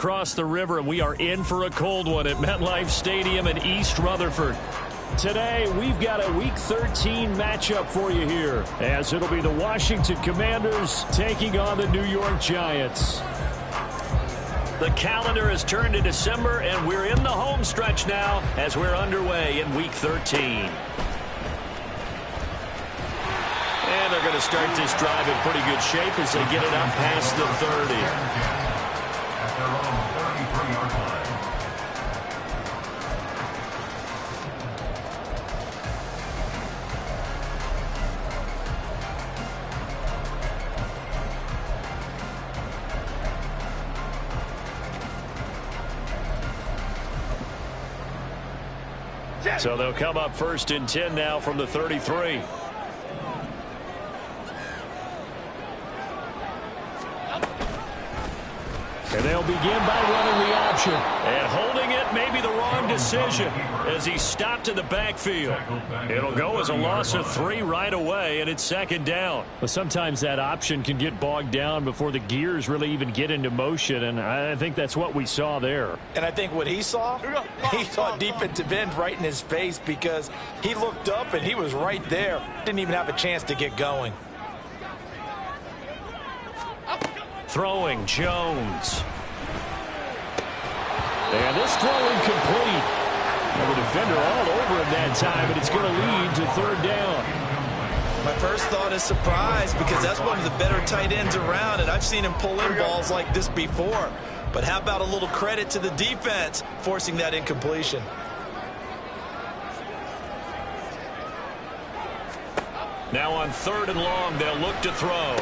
across the river, and we are in for a cold one at MetLife Stadium in East Rutherford. Today, we've got a Week 13 matchup for you here, as it'll be the Washington Commanders taking on the New York Giants. The calendar has turned to December, and we're in the home stretch now as we're underway in Week 13. And they're going to start this drive in pretty good shape as they get it up past the 30. At their own 33-yard line. So they'll come up 1st and 10 now from the 33. And they'll begin by running the option. And holding it may be the wrong decision as he's stopped in the backfield. It'll go as a loss of 3 right away, and it's 2nd down. Well, sometimes that option can get bogged down before the gears really even get into motion, and I think that's what we saw there. And I think what he saw defensive end right in his face because he looked up and he was right there. Didn't even have a chance to get going. Throwing Jones. And this throw incomplete. And the defender all over him that time, but it's going to lead to 3rd down. My first thought is surprise because that's one of the better tight ends around, and I've seen him pull in balls like this before. But how about a little credit to the defense forcing that incompletion? Now on 3rd and long, they'll look to throw.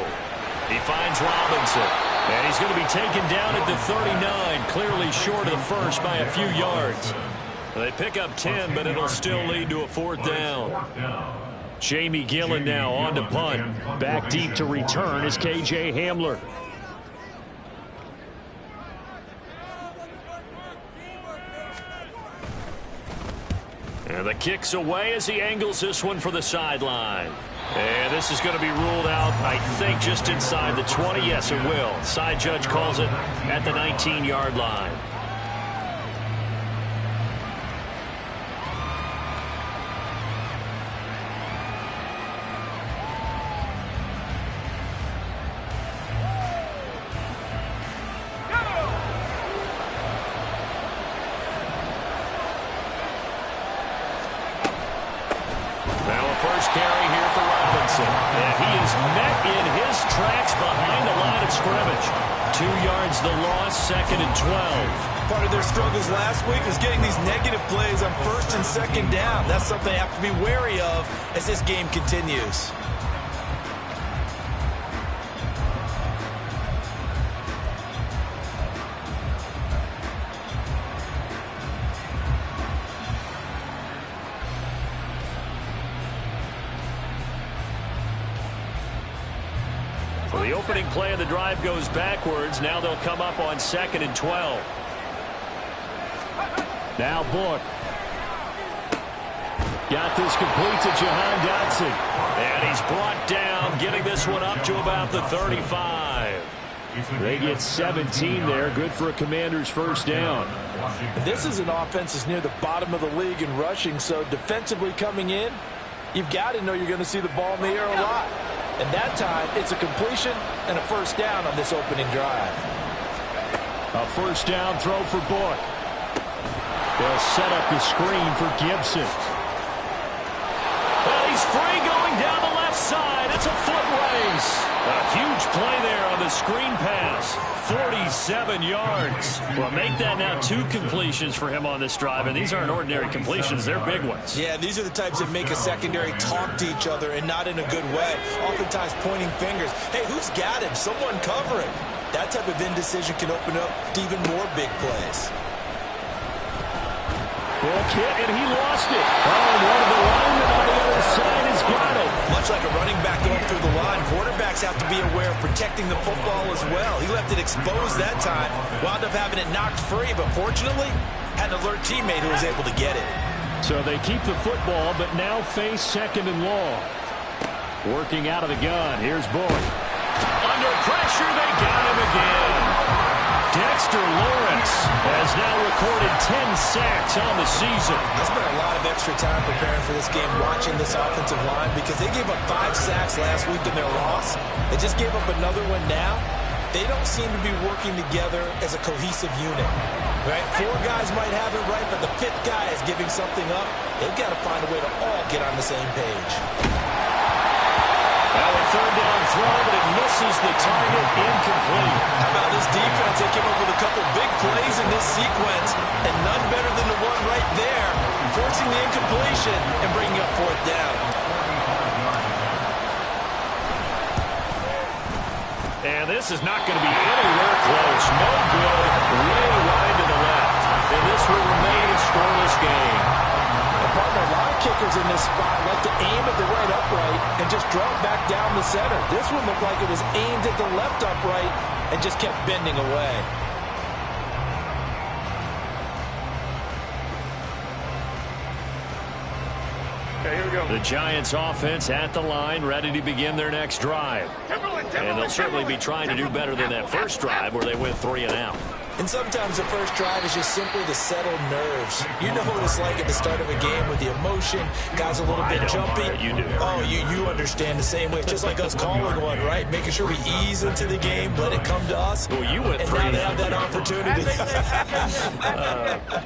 He finds Robinson. And he's going to be taken down at the 39, clearly short of the first by a few yards. They pick up 10, but it'll still lead to a 4th down. Jamie Gillen now on to punt. Back deep to return is K.J. Hamler. And the kick's away as he angles this one for the sideline. And this is going to be ruled out, I think, just inside the 20. Yes, it will. Side judge calls it at the 19-yard line. Now a first carry here for Robinson. And he is met in his tracks behind the line of scrimmage. 2 yards the loss, 2nd and 12. Part of their struggles last week was getting these negative plays on 1st and 2nd down. That's something they have to be wary of as this game continues. So the opening play of the drive goes backwards. Now they'll come up on 2nd and 12. Now Book. Got this complete to Jahan Dotson. And he's brought down, getting this one up to about the 35. They get 17 there. Good for a Commander's 1st down. This is an offense that's near the bottom of the league in rushing, so defensively coming in, you've got to know you're going to see the ball in the air a lot. And that time, it's a completion and a 1st down on this opening drive. A 1st down throw for Book. They'll set up the screen for Gibson. Well, he's free going down the left side. It's a foot race. A huge play there on the screen pass. 47 yards. Well, make that now 2 completions for him on this drive, and these aren't ordinary completions. They're big ones. Yeah, these are the types that make a secondary talk to each other and not in a good way. Oftentimes pointing fingers. Hey, who's got him? Someone cover him. That type of indecision can open up to even more big plays. Book hit, and he lost it. Oh, and one of the linemen on the other side has got it. Much like a running back going through the line, quarterbacks have to be aware of protecting the football as well. He left it exposed that time, wound up having it knocked free, but fortunately, had an alert teammate who was able to get it. So they keep the football, but now face 2nd and long. Working out of the gun. Here's Book. Under pressure, they got him again. Dexter Lawrence has now recorded 10 sacks on the season. I spent a lot of extra time preparing for this game, watching this offensive line, because they gave up 5 sacks last week in their loss. They just gave up another one now. They don't seem to be working together as a cohesive unit. Right? 4 guys might have it right, but the 5th guy is giving something up. They've got to find a way to all get on the same page. Now a third down throw, but it misses the target, incomplete. How about this defense? They came up with a couple big plays in this sequence, and none better than the one right there, forcing the incompletion and bringing up 4th down. And this is not going to be anywhere close. No good, way wide to the left. And this will remain a scoreless game. Partner, a lot of kickers in this spot like to aim at the right upright and just draw it back down the center. This one looked like it was aimed at the left upright and just kept bending away. Okay, here we go. The Giants offense at the line, ready to begin their next drive. And they'll certainly be trying to do better than that first drive where they went 3 and out. And sometimes the first drive is just simply to settle nerves. You know what it's like at the start of a game with the emotion, guys a little bit jumpy. You do. Oh, you understand the same way. It's just like us calling one, right? Making sure we ease into the game, let it come to us. Well, you went 3 and and now they have that opportunity.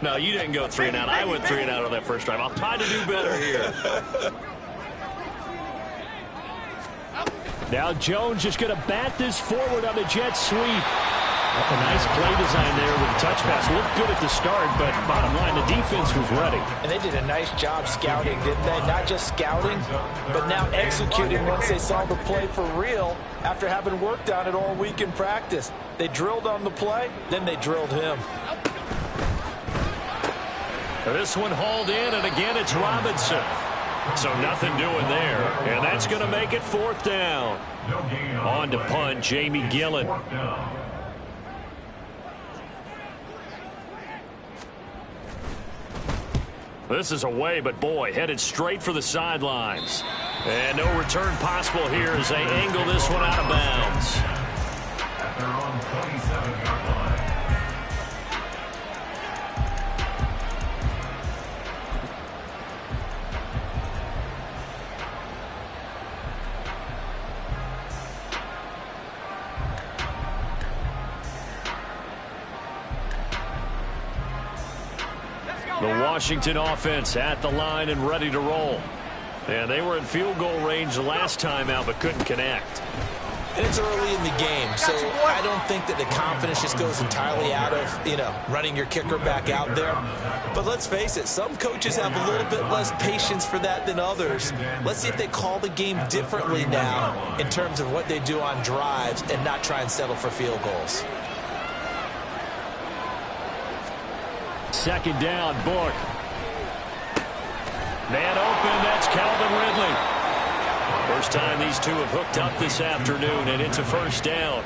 No, you didn't go 3 and out. I went 3 and out on that first drive. I'll try to do better here. Now Jones just going to bat this forward on the jet sweep. A nice play design there with a touch pass. Looked good at the start, but bottom line, the defense was ready. And they did a nice job scouting, didn't they? Not just scouting, but now executing once they saw the play for real after having worked on it all week in practice. They drilled on the play, then they drilled him. This one hauled in, and again it's Robinson. So nothing doing there, and that's going to make it 4th down. On to punt, Jamie Gillen. This is away, but boy, headed straight for the sidelines. And no return possible here as they angle this one out of bounds. At their own 27-yard line. The Washington offense at the line and ready to roll. And they were in field goal range the last time out, but couldn't connect. And it's early in the game, so I don't think that the confidence just goes entirely out of, running your kicker back out there. But let's face it, some coaches have a little bit less patience for that than others. Let's see if they call the game differently now in terms of what they do on drives and not try and settle for field goals. 2nd down, Book. Man open, that's Calvin Ridley. First time these two have hooked up this afternoon, and it's a 1st down.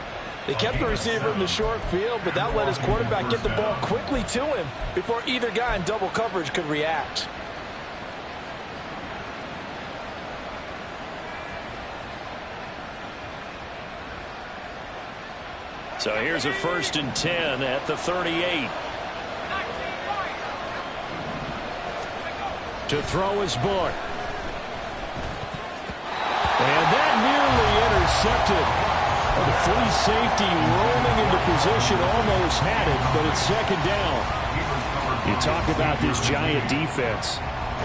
They kept the receiver in the short field, but that let his quarterback get the ball quickly to him before either guy in double coverage could react. So here's a 1st and 10 at the 38. To throw his Book. And that nearly intercepted. The free safety rolling into position, almost had it, but it's 2nd down. You talk about this Giant defense.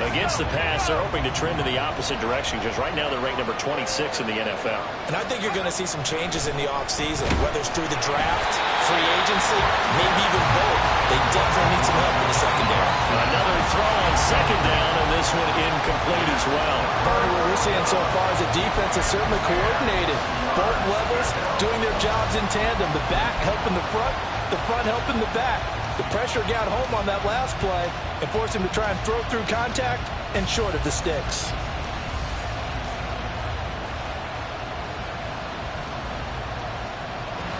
Against the pass, they're hoping to trend in the opposite direction because right now they're ranked number 26 in the NFL. And I think you're going to see some changes in the offseason, whether it's through the draft, free agency, maybe even both. They definitely need some help in the secondary. Another throw on 2nd down, and this one incomplete as well. Part of what we're seeing so far is the defense is certainly coordinated. Both levels doing their jobs in tandem. The back helping the front helping the back. The pressure got home on that last play and forced him to try and throw through contact and short of the sticks.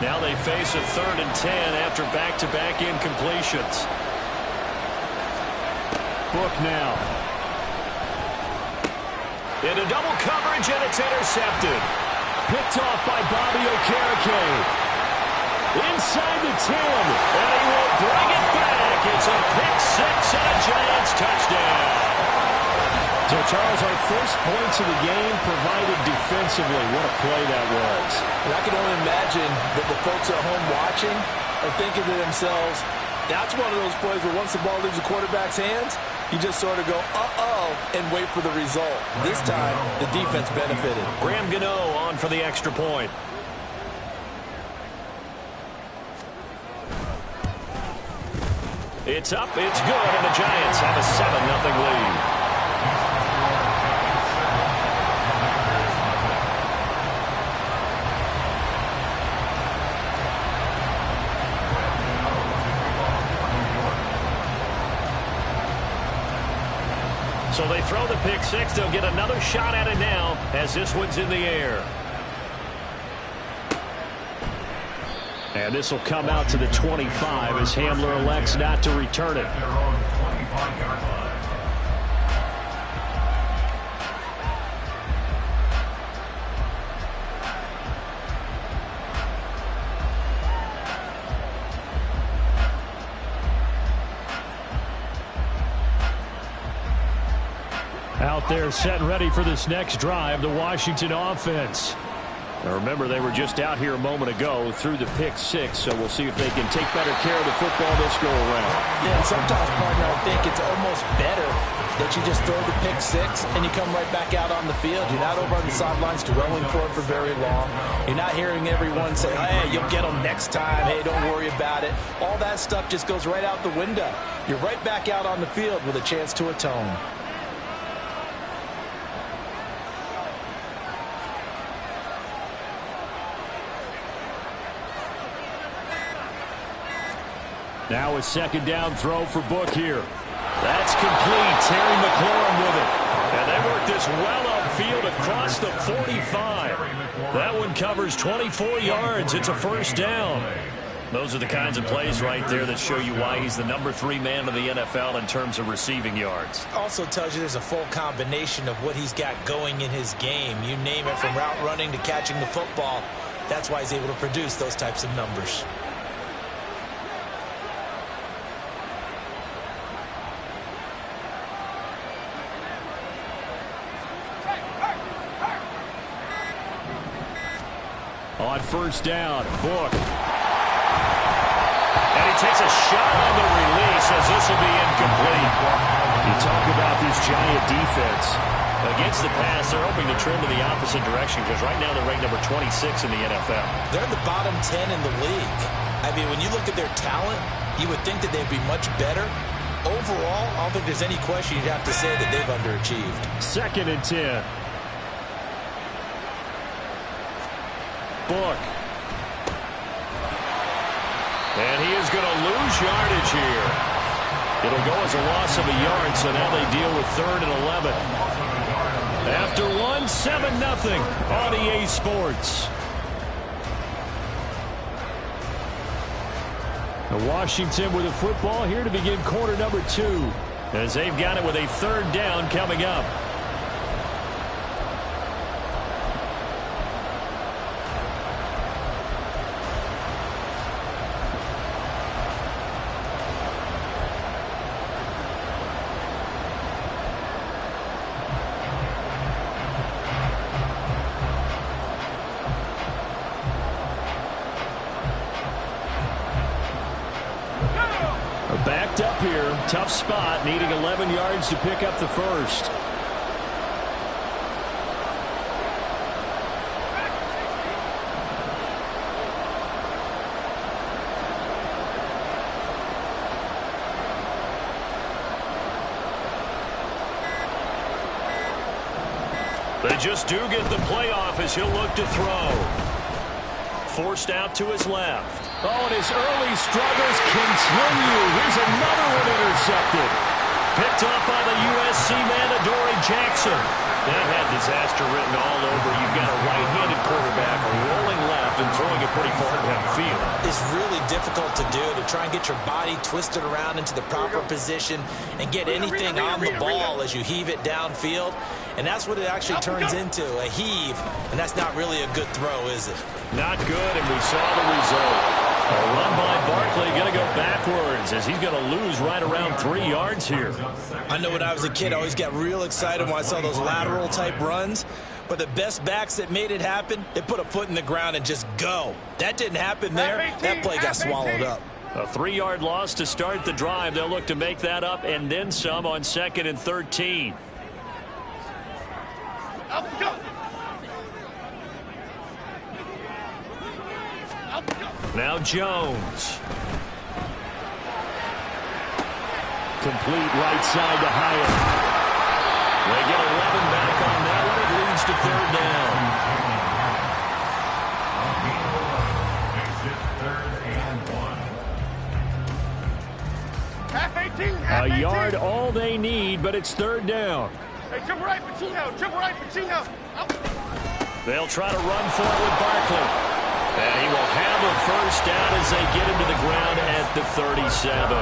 Now they face a 3rd and 10 after back-to-back incompletions. Book now. Into double coverage, and it's intercepted. Picked off by Bobby Okereke. Inside the 10, and he will bring it back. Charles, our first points of the game provided defensively. What a play that was. And I can only imagine that the folks at home watching are thinking to themselves, that's one of those plays where once the ball leaves the quarterback's hands, you just sort of go, uh-oh, and wait for the result. This time, the defense benefited. Graham Gano on for the extra point. It's up, it's good, and the Giants have a 7-0 lead. So they throw the pick six. They'll get another shot at it now as this one's in the air. And this will come out to the 25 as Hamler elects not to return it. Out there set and ready for this next drive, the Washington offense. Now remember, they were just out here a moment ago through the pick six, so we'll see if they can take better care of the football this go around. Yeah, and sometimes, partner, I think it's almost better that you just throw the pick six and you come right back out on the field. You're not over on the sidelines dwelling for it for very long. You're not hearing everyone say, hey, you'll get them next time. Hey, don't worry about it. All that stuff just goes right out the window. You're right back out on the field with a chance to atone. Now a second down throw for Book here. That's complete. Terry McLaurin with it. And they work this well upfield across the 45. That one covers 24 yards. It's a first down. Those are the kinds of plays right there that show you why he's the number 3 man in the NFL in terms of receiving yards. Also tells you there's a full combination of what he's got going in his game. You name it, from route running to catching the football. That's why he's able to produce those types of numbers. On first down, Book. And he takes a shot on the release as this will be incomplete. You talk about this Giant defense. Against the pass, they're hoping to trend in the opposite direction because right now they're ranked number 26 in the NFL. They're in the bottom 10 in the league. I mean, when you look at their talent, you would think that they'd be much better. Overall, I don't think there's any question you'd have to say that they've underachieved. 2nd and 10. Book. And he is going to lose yardage here. It'll go as a loss of a yard, so now they deal with 3rd and 11. After one, 7-0 on EA Sports. And Washington with a football here to begin quarter number 2, as they've got it with a 3rd down coming up. Backed up here, tough spot, needing 11 yards to pick up the first. They just do get the playoff as he'll look to throw. Forced out to his left. Oh, and his early struggles continue. Here's another one intercepted. Picked up by the USC man, Adoree Jackson. That had disaster written all over. You've got a right-handed quarterback rolling left and throwing it pretty far downfield. It's really difficult to do, to try and get your body twisted around into the proper position and get anything on the ball as you heave it downfield. And that's what it actually turns into, a heave. And that's not really a good throw, is it? Not good, and we saw the result. A run by Barkley going to go backwards as he's going to lose right around 3 yards here. I know when I was a kid, I always got real excited when I saw those lateral type runs. But the best backs that made it happen, they put a foot in the ground and just go. That didn't happen there. That play got swallowed up. A 3-yard loss to start the drive. They'll look to make that up and then some on 2nd and 13. Now Jones. Complete right side to Hyatt. They get 11 back on that one. It leads to 3rd down. A yard all they need, but it's 3rd down. Hey, triple right, Pacino. Triple right, Pacino. They'll try to run for it with Barkley. And he will have a 1st down as they get him to the ground at the 37.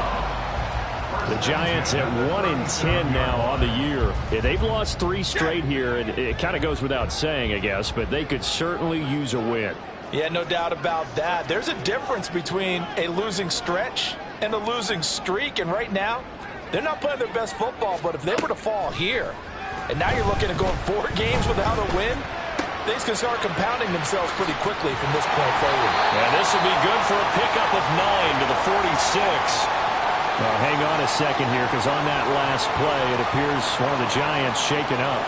The Giants at 1-10 now on the year. Yeah, they've lost 3 straight here, and it kind of goes without saying, I guess, but they could certainly use a win. Yeah, no doubt about that. There's a difference between a losing stretch and a losing streak, and right now, they're not playing their best football, but if they were to fall here, and now you're looking at going 4 games without a win, things can start compounding themselves pretty quickly from this point forward. And this will be good for a pickup of 9 to the 46. Well, hang on a second here, because on that last play, it appears one of the Giants shaken up.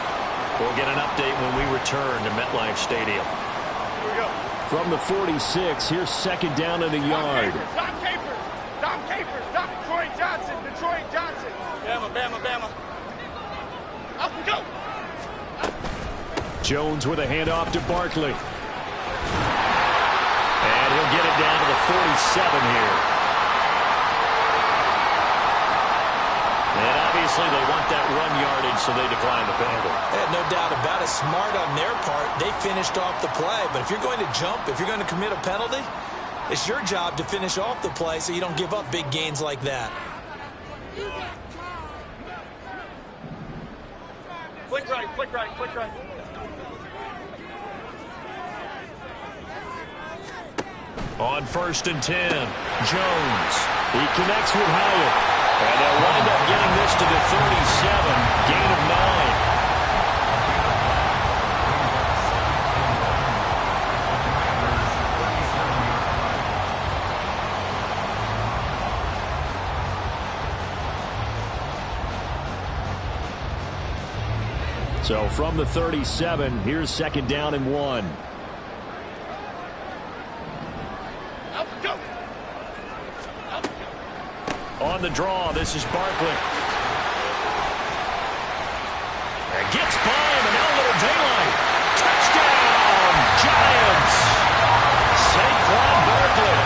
We'll get an update when we return to MetLife Stadium. Here we go. From the 46, here's 2nd down and a yard. Dom Capers. Dom Capers. Dom Detroit Johnson. Detroit Johnson. Bama, Bama, Bama. Up we go. Jones with a handoff to Barkley. And he'll get it down to the 47 here. And obviously they want that run yardage, so they decline the penalty. No doubt about it. Smart on their part. They finished off the play. But if you're going to jump, if you're going to commit a penalty, it's your job to finish off the play so you don't give up big gains like that. Flick right, flick right, flick right. On 1st and 10, Jones. He connects with Hyatt. And they'll wind up getting this to the 37, gain of 9. So from the 37, here's 2nd down and 1. On the draw, this is Barkley. And gets by him, and now a little daylight. Touchdown, Giants! Saquon Barkley,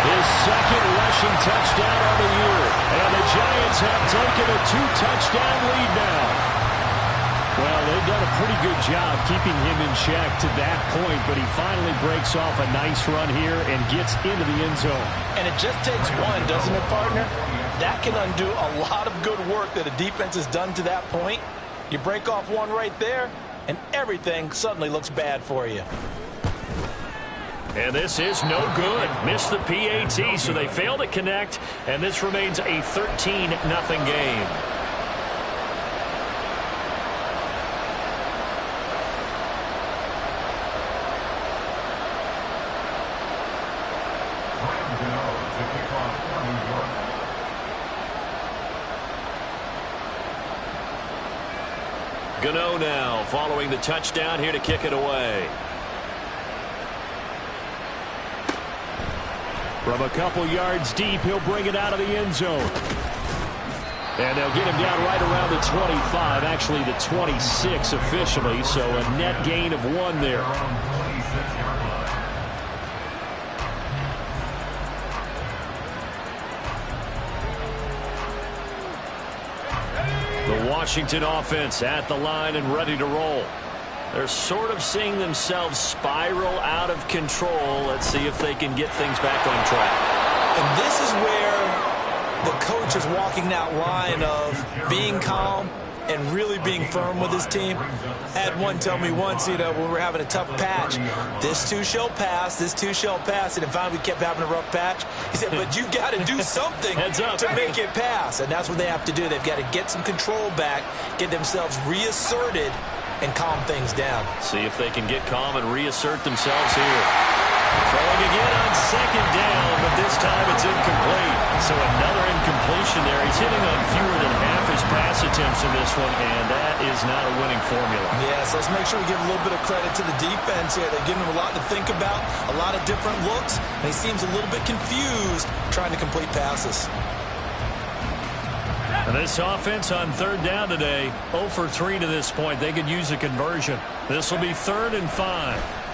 his 2nd rushing touchdown on the year. And the Giants have taken a 2-touchdown lead now. Well, they've done a pretty good job keeping him in check to that point, but he finally breaks off a nice run here and gets into the end zone. And it just takes one, doesn't it, partner? That can undo a lot of good work that a defense has done to that point. You break off one right there, and everything suddenly looks bad for you. And this is no good. Missed the PAT, so they fail to connect, and this remains a 13-0 game. Gano now following the touchdown here to kick it away. From a couple yards deep, he'll bring it out of the end zone. And they'll get him down right around the 25, actually the 26 officially, so a net gain of 1 there. The Washington offense at the line and ready to roll. They're sort of seeing themselves spiral out of control. Let's see if they can get things back on track. And this is where the coach is walking that line of being calm and really being firm with his team. I had one tell me once, when we're having a tough patch, this too shall pass, this too shall pass, and then finally we kept having a rough patch. He said, but you've got to do something to make it pass, and that's what they have to do. They've got to get some control back, get themselves reasserted, and calm things down. See if they can get calm and reassert themselves here. Throwing again on second down, but this time it's incomplete. So another incompletion there. He's hitting on fewer than half his pass attempts in this one, and that is not a winning formula. Yes, let's make sure we give a little bit of credit to the defense here. They're giving him a lot to think about, a lot of different looks, and he seems a little bit confused trying to complete passes. And this offense on third down today, 0 for 3 to this point. They could use a conversion. This will be 3rd and 5.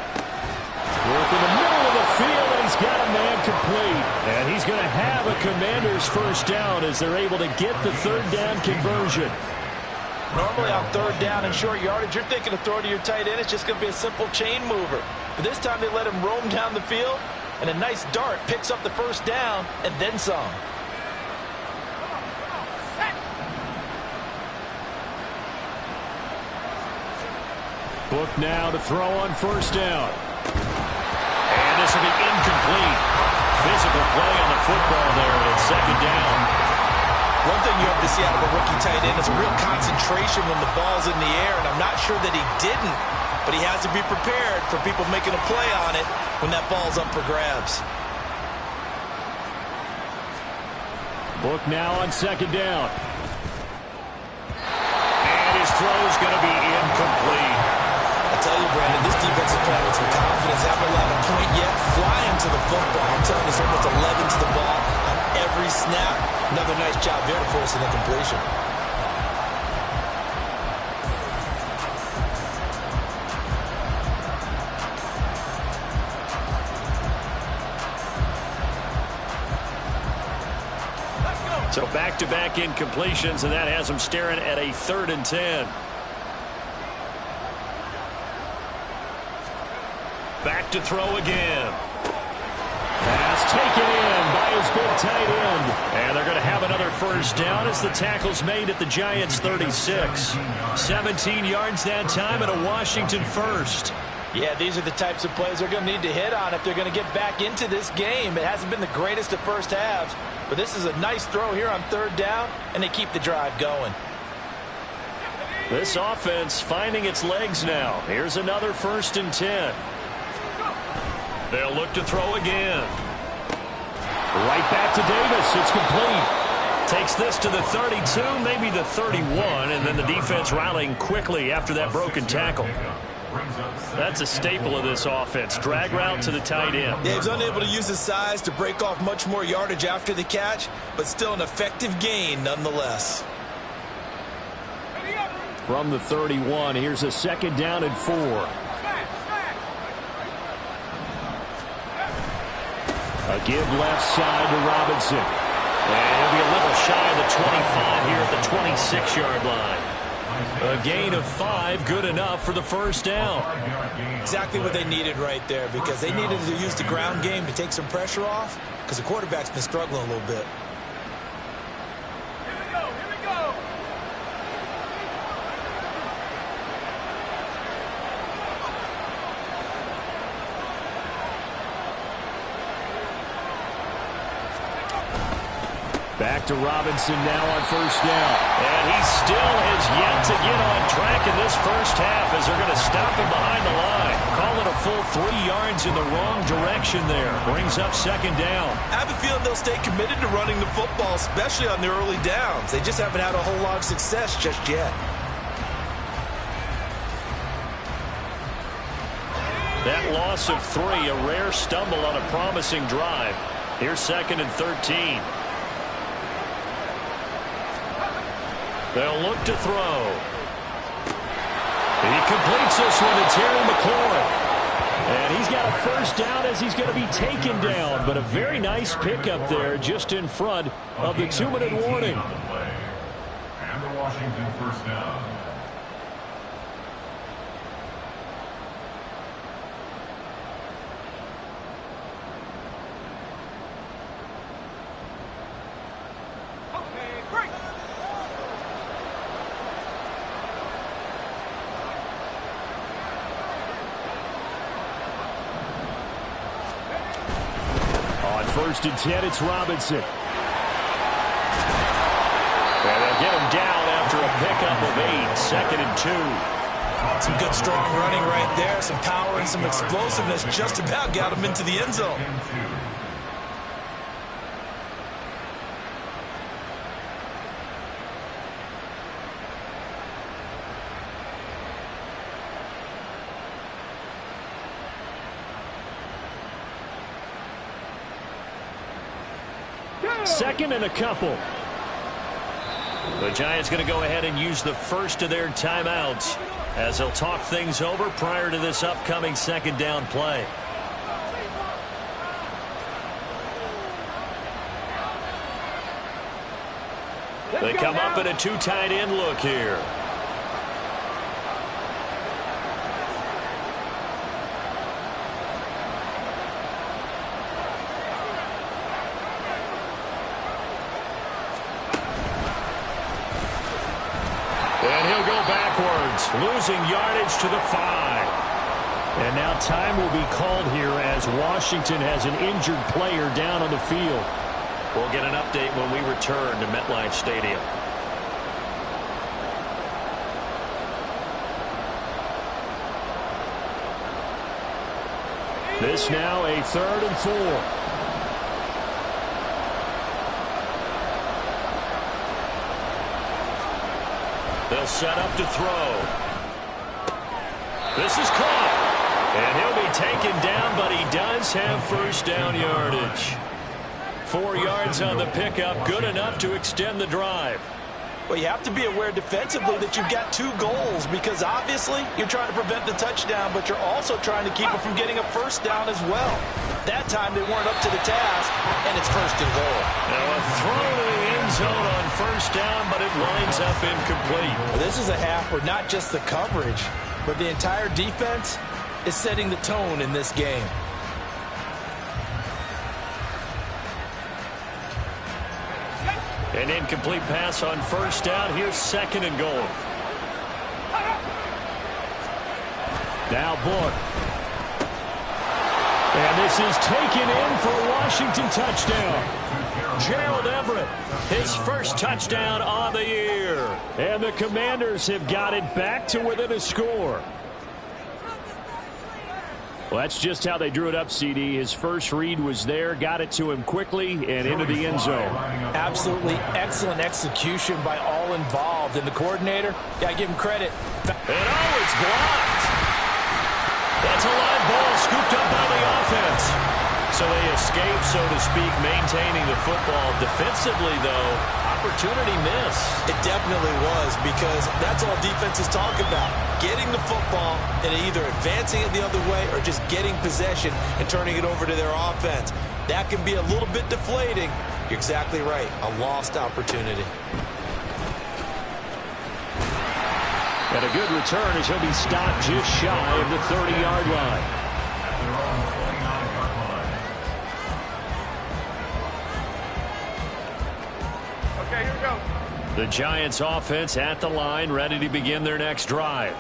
Work in the middle of the field, and he's got a man complete. And he's going to have a Commanders first down as they're able to get the third down conversion. Normally on third down and short yardage, you're thinking of throwing to your tight end. It's just going to be a simple chain mover. But this time they let him roam down the field, and a nice dart picks up the first down and then some. Book now to throw on first down. And this will be incomplete. Physical play on the football there, and it's second down. One thing you have to see out of a rookie tight end is a real concentration when the ball's in the air, and I'm not sure that he didn't, but he has to be prepared for people making a play on it when that ball's up for grabs. Book now on second down. And his throw is going to be incomplete. I tell you, Brandon, this defense is playing with some confidence. Haven't allowed a point yet. Flying to the football. I'm telling you, it's almost 11 to the ball on every snap. Another nice job there to force an incompletion. So back-to-back incompletions, and that has them staring at a 3rd and 10. Back to throw again. Pass taken in by his big tight end. And they're going to have another first down as the tackle's made at the Giants' 36. 17 yards that time and a Washington first. Yeah, these are the types of plays they're going to need to hit on if they're going to get back into this game. It hasn't been the greatest of first halves, but this is a nice throw here on third down, and they keep the drive going. This offense finding its legs now. Here's another 1st and 10. They'll look to throw again. Right back to Davis. It's complete. Takes this to the 32, maybe the 31, and then the defense rallying quickly after that broken tackle. That's a staple of this offense. Drag route to the tight end. Yeah, he's unable to use his size to break off much more yardage after the catch, but still an effective gain nonetheless. From the 31, here's a 2nd down and 4. A give left side to Robinson. And he'll be a little shy of the 25 here at the 26-yard line. A gain of 5, good enough for the first down. Exactly what they needed right there, because they needed to use the ground game to take some pressure off, because the quarterback's been struggling a little bit. Back to Robinson now on first down. And he still has yet to get on track in this first half as they're going to stop him behind the line. Call it a full 3 yards in the wrong direction there. Brings up 2nd down. I have a feeling they'll stay committed to running the football, especially on the early downs. They just haven't had a whole lot of success just yet. That loss of 3, a rare stumble on a promising drive. Here's 2nd and 13. They'll look to throw. He completes this one to Terry McLaurin. And he's got a first down as he's going to be taken down. But a very nice pickup there just in front of the 2-minute warning. And the Washington first down. First and 10, it's Robinson. And they'll get him down after a pickup of 8. Second and 2. Some good, strong running right there. Some power and some explosiveness just about got him into the end zone. Second and a couple. The Giants going to go ahead and use the first of their timeouts as they'll talk things over prior to this upcoming second down play. They come up in a 2 tight end look here. And he'll go backwards, losing yardage to the 5. And now time will be called here as Washington has an injured player down on the field. We'll get an update when we return to MetLife Stadium. This now a 3rd and 4. They'll set up to throw. This is caught. And he'll be taken down, but he does have first down yardage. 4 yards on the pickup, good enough to extend the drive. Well, you have to be aware defensively that you've got 2 goals because obviously you're trying to prevent the touchdown, but you're also trying to keep it from getting a first down as well. That time they weren't up to the task, and it's first and goal. Now a throw to the end zone on first down, but it winds up incomplete. Well, this is a half where not just the coverage, but the entire defense is setting the tone in this game. An incomplete pass on first down. Here's second and goal. Now Book. And this is taken in for a Washington touchdown. Gerald Everett, his first touchdown on the year. And the Commanders have got it back to within a score. Well, that's just how they drew it up, CD. His first read was there, got it to him quickly, and into the end zone. Absolutely excellent execution by all involved. And the coordinator, got to give him credit. And oh, it's blocked. That's a live ball scooped up by the offense. So they escape, so to speak, maintaining the football. Defensively, though, opportunity miss. It definitely was, because that's all defenses talk about. Getting the football and either advancing it the other way or just getting possession and turning it over to their offense. That can be a little bit deflating. You're exactly right. A lost opportunity. And a good return as he'll be stopped just shy of the 30-yard line. Okay, here we go. The Giants offense at the line, ready to begin their next drive.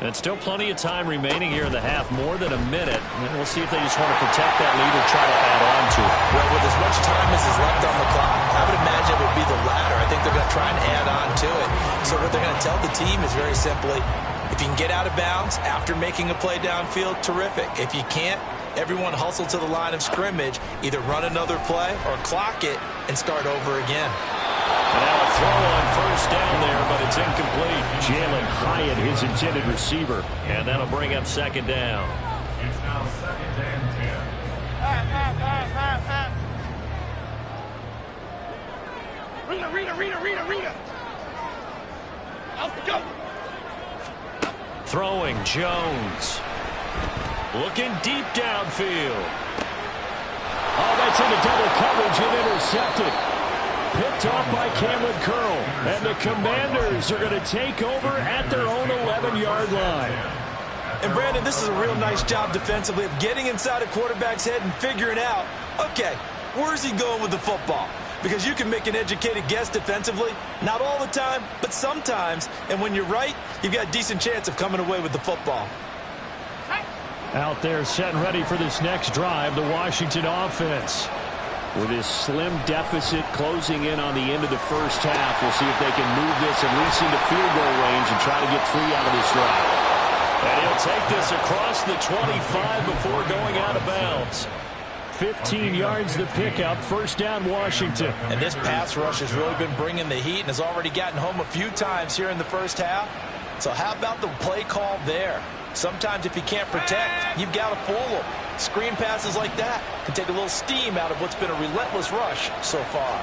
And still plenty of time remaining here in the half, more than a minute. And we'll see if they just want to protect that lead or try to add on to it. Well, with as much time as is left on the clock, I would imagine it would be the latter. I think they're going to try and add on to it. So what they're going to tell the team is very simply, if you can get out of bounds after making a play downfield, terrific. If you can't, everyone hustle to the line of scrimmage, either run another play or clock it and start over again. And now a throw on first down there, but it's incomplete. Jalen Hyatt, his intended receiver. And that'll bring up second down. It's now second and 10. Rita. Out we go. Throwing Jones. Looking deep downfield. Oh, that's into double coverage and intercepted. Picked off by Cameron Curl. And the Commanders are going to take over at their own 11-yard line. And, Brandon, this is a real nice job defensively of getting inside a quarterback's head and figuring out, okay, where's he going with the football? Because you can make an educated guess defensively. Not all the time, but sometimes. And when you're right, you've got a decent chance of coming away with the football. Out there set and ready for this next drive, the Washington offense. With this slim deficit closing in on the end of the first half, we'll see if they can move this at least into field goal range and try to get 3 out of this drive. And he'll take this across the 25 before going out of bounds. 15 yards the pickup, first down Washington. And this pass rush has really been bringing the heat and has already gotten home a few times here in the first half. So how about the play call there? Sometimes if you can't protect, you've got to fool them. Screen passes like that can take a little steam out of what's been a relentless rush so far.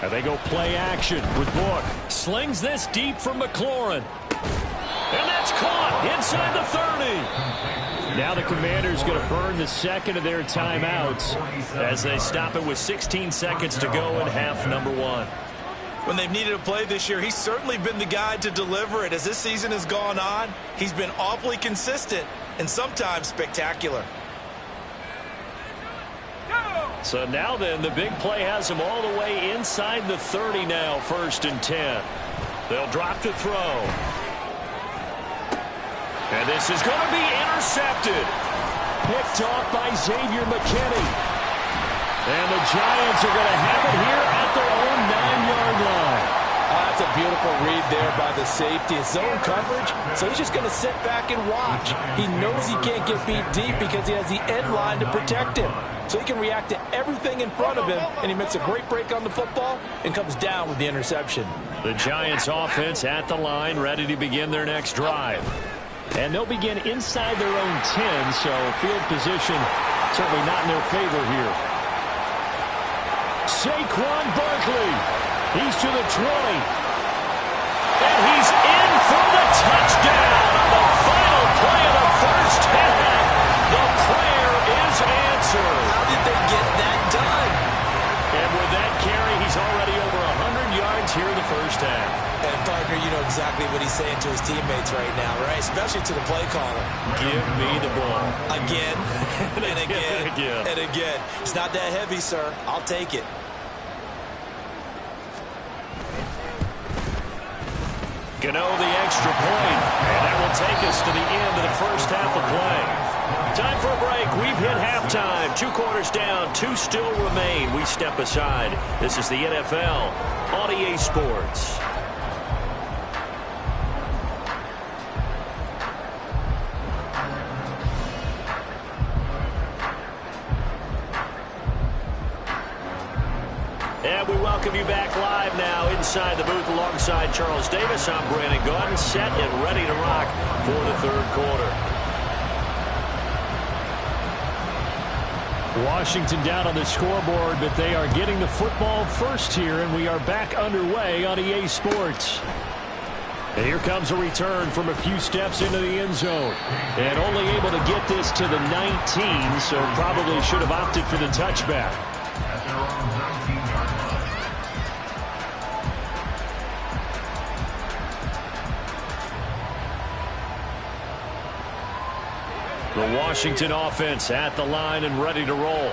And they go play action with Book. Slings this deep from McLaurin. And that's caught inside the 30. Now the Commanders going to burn the second of their timeouts as they stop it with 16 seconds to go in half number 1. When they've needed a play this year, he's certainly been the guy to deliver it. As this season has gone on, he's been awfully consistent and sometimes spectacular. So now then, the big play has him all the way inside the 30 now, 1st and 10. They'll drop to throw. And this is going to be intercepted. Picked off by Xavier McKinney. And the Giants are going to have it here at their own 9-yard line. That's a beautiful read there by the safety. It's zone coverage, so he's just going to sit back and watch. He knows he can't get beat deep because he has the end line to protect him. So he can react to everything in front of him, and he makes a great break on the football and comes down with the interception. The Giants offense at the line, ready to begin their next drive. And they'll begin inside their own 10, so field position certainly not in their favor here. Saquon Barkley. He's to the 20. And he's in for the touchdown on the final play of the first half. The prayer is answered. How did they get that done? And with that carry, he's already over 100 yards here in the first half. And partner, you know exactly what he's saying to his teammates right now, right? Especially to the play caller. Give me the ball. Again, and again, again. and again. It's not that heavy, sir. I'll take it. Gano the extra point, and that will take us to the end of the first half of play. Time for a break. We've hit halftime. 2 quarters down, 2 still remain. We step aside. This is the NFL on EA Sports. And we welcome you back live now inside the booth alongside Charles Davis. I'm Brandon Gaudin, set and ready to rock for the 3rd quarter. Washington down on the scoreboard, but they are getting the football first here, and we are back underway on EA Sports. And here comes a return from a few steps into the end zone. And only able to get this to the 19, so probably should have opted for the touchback. The Washington offense at the line and ready to roll.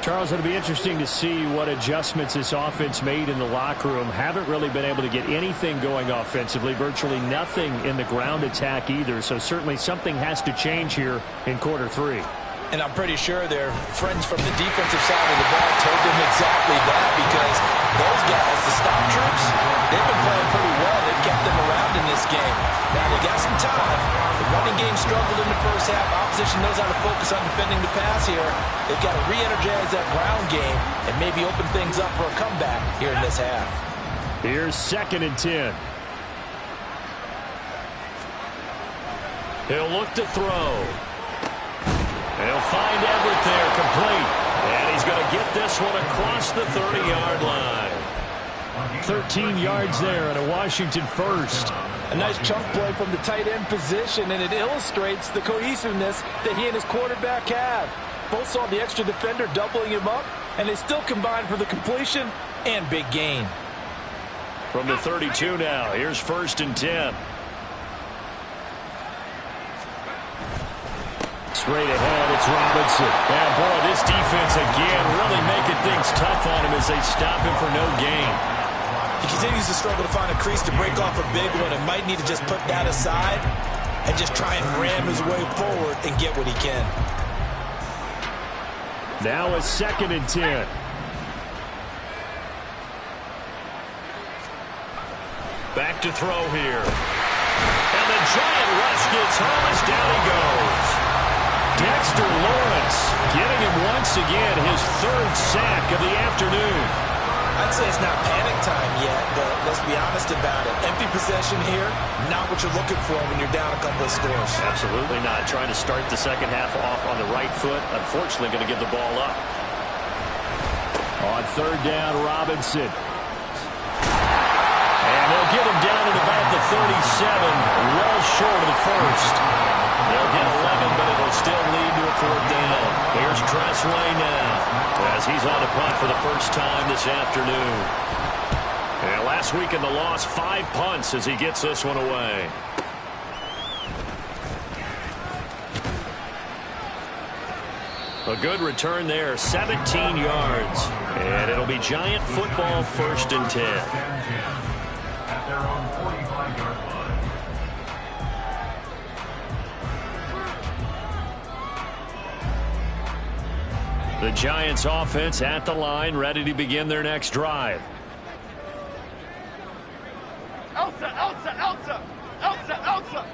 Charles, it'll be interesting to see what adjustments this offense made in the locker room. Haven't really been able to get anything going offensively, virtually nothing in the ground attack either. So certainly something has to change here in quarter 3. And I'm pretty sure their friends from the defensive side of the ball told them exactly that, because those guys, the stop troops, they've been playing pretty well. They've kept them around in this game. Now they got some time. The running game struggled in the first half. Opposition knows how to focus on defending the pass here. They've got to re-energize that ground game and maybe open things up for a comeback here in this half. Here's 2nd and 10. He'll look to throw. He'll find Everett there, complete. And he's going to get this one across the 30-yard line. 13 yards there and a Washington first. A nice chunk play from the tight end position, and it illustrates the cohesiveness that he and his quarterback have. Both saw the extra defender doubling him up, and they still combined for the completion and big gain. From the 32 now, here's 1st and 10. Straight ahead, it's Robinson. And boy, this defense again really making things tough on him as they stop him for no gain. He continues to struggle to find a crease to break off a big one and might need to just put that aside and just try and ram his way forward and get what he can. Now a 2nd and 10. Back to throw here. And the giant rush gets home as down he goes. Dexter Lawrence getting him once again his 3rd sack of the afternoon. I'd say it's not panic time yet, but let's be honest about it. Empty possession here, not what you're looking for when you're down a couple of scores. Absolutely not. Trying to start the second half off on the right foot. Unfortunately, going to give the ball up. On 3rd down, Robinson. And they'll get him down at about the 37, well short of the 1st. They'll get 11, but it'll still lead to a 4th down. Here's Tressway now as he's on the punt for the first time this afternoon. And last week in the loss, 5 punts as he gets this one away. A good return there, 17 yards. And it'll be Giant football 1st and 10. At their own 45-yard line. The Giants offense at the line, ready to begin their next drive. Elsa, Elsa, Elsa, Elsa, Elsa.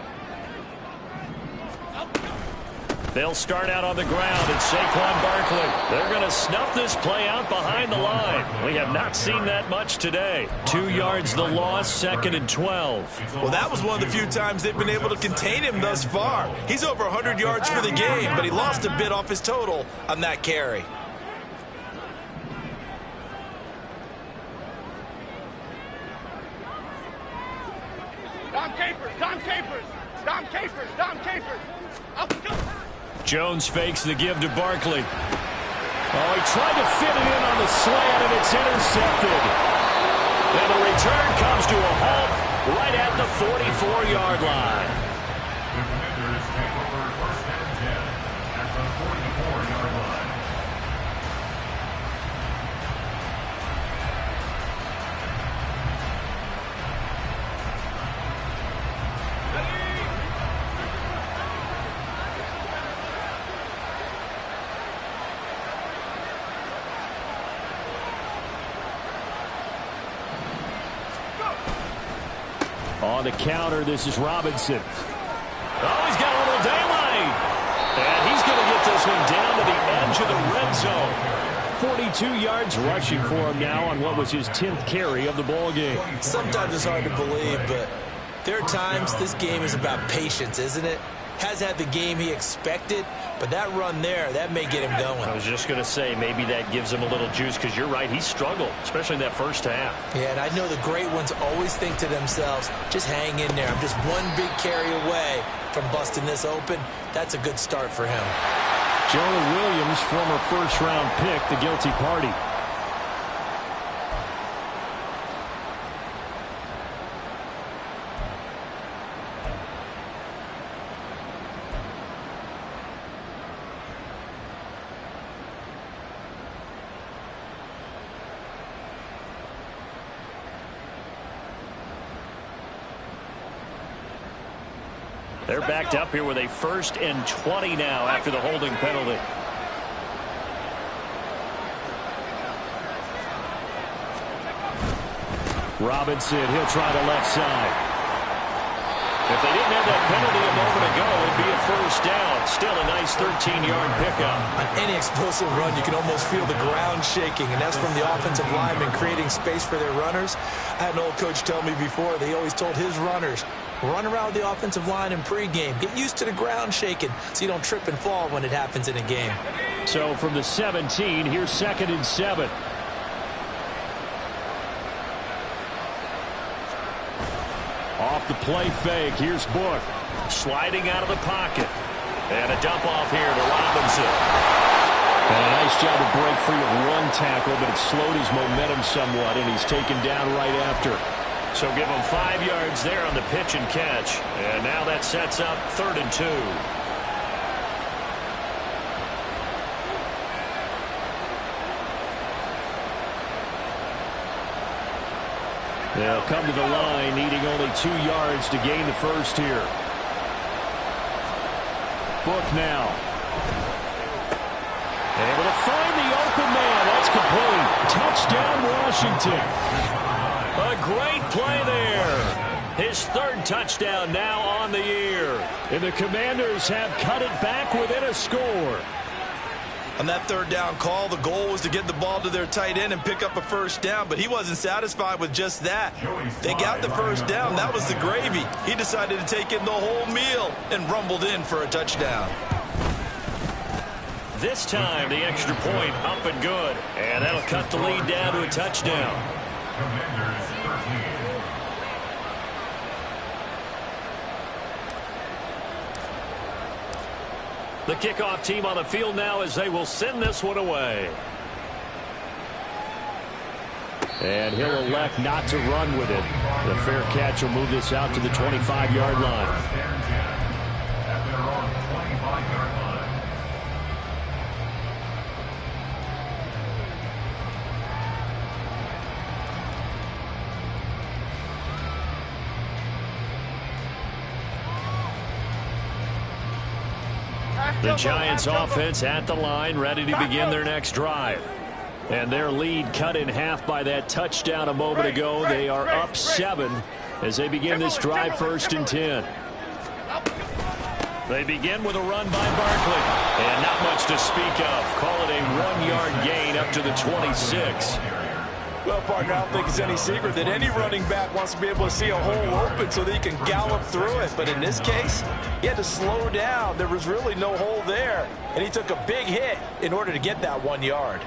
They'll start out on the ground, and Saquon Barkley. They're going to snuff this play out behind the line. We have not seen that much today. 2 yards the loss, 2nd and 12. Well, that was one of the few times they've been able to contain him thus far. He's over 100 yards for the game, but he lost a bit off his total on that carry. Dom Capers, Dom Capers, Dom Capers, Dom Capers. Up, go. Jones fakes the give to Barkley. Oh, he tried to fit it in on the slant, and it's intercepted. And the return comes to a halt right at the 44-yard line. The Commanders take over 1st and 10 at the 44-yard line. On the counter, this is Robinson. Oh, he's got a little daylight. And he's going to get this one down to the edge of the red zone. 42 yards rushing for him now on what was his 10th carry of the ball game. Sometimes it's hard to believe, but there are times this game is about patience, isn't it? Has had the game he expected, but that run there, that may get him going. I was just going to say, maybe that gives him a little juice, because you're right, he struggled, especially in that first half. Yeah, and I know the great ones always think to themselves, just hang in there. I'm just one big carry away from busting this open. That's a good start for him. Jonah Williams, former first-round pick, the guilty party. They're backed up here with a 1st and 20 now after the holding penalty. Robinson, he'll try the left side. If they didn't have that penalty a moment ago, it'd be a 1st down. Still a nice 13-yard pickup. On any explosive run, you can almost feel the ground shaking, and that's from the offensive linemen creating space for their runners. I had an old coach tell me before, they always told his runners, run around the offensive line in pregame. Get used to the ground shaking so you don't trip and fall when it happens in a game. So from the 17, here's 2nd and 7. Off the play fake, here's Book. Sliding out of the pocket. And a dump off here to Robinson. And a nice job to break free of one tackle, but it slowed his momentum somewhat, and he's taken down right after. So give him 5 yards there on the pitch and catch. And now that sets up 3rd and 2. They'll come to the line, needing only 2 yards to gain the 1st here. Book now. Able to find the open man. That's complete. Touchdown, Washington. A great play there. His third touchdown now on the year. And the Commanders have cut it back within a score. On that third down call, the goal was to get the ball to their tight end and pick up a first down, but he wasn't satisfied with just that. They got the first down. That was the gravy. He decided to take in the whole meal and rumbled in for a touchdown. This time, the extra point up and good. And that'll cut the lead down to a touchdown. Commanders 13. The kickoff team on the field now as they will send this one away. And he'll elect not to run with it. The fair catch will move this out to the 25-yard line. At their own 25-yard line. The Giants offense at the line, ready to begin their next drive. And their lead cut in half by that touchdown a moment ago. They are up 7 as they begin this drive 1st and 10. They begin with a run by Barkley. And not much to speak of. Call it a 1-yard gain up to the 26. Well, partner, I don't think it's any secret that any running back wants to be able to see a hole open so that he can gallop through it. But in this case, he had to slow down. There was really no hole there, and he took a big hit in order to get that 1 yard.